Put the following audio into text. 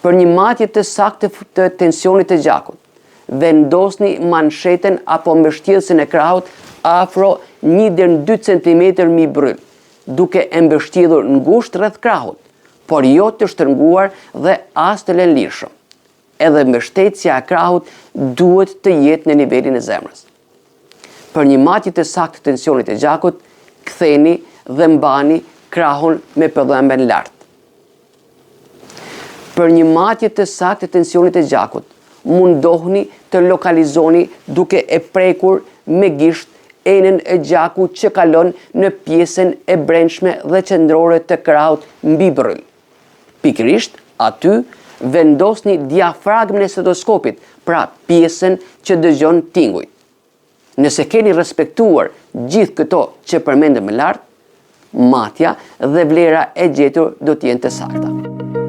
Për një matje të saktë të tensionit të gjakut, vendosni mansheten apo mbështjellësin e krahut afro 1 deri në 2 cm mbi bryll, duke e mbështjellur ngushtë rreth krahut, por jo të shtrënguar dhe as të lëndishëm. Edhe mbështetja e krahut duhet të jetë në nivelin e zemrës. Për një matje të saktë të tensionit të gjakut, ktheni dhe mbani krahun me pëdhëmben lart. Për një matje të saktë të tensionit të gjakut, mundohuni të lokalizoni duke e prekur me gisht enën e gjakut që kalon në pjesën e brendshme dhe qendrore të krahut mbi bryll. Pikërisht aty vendosni diafragmën e stetoskopit, pra pjesën që dëgjon tinguj. Nëse keni respektuar gjithë këto që përmendëm më lart, matja dhe vlera e gjetur do të jenë të sakta.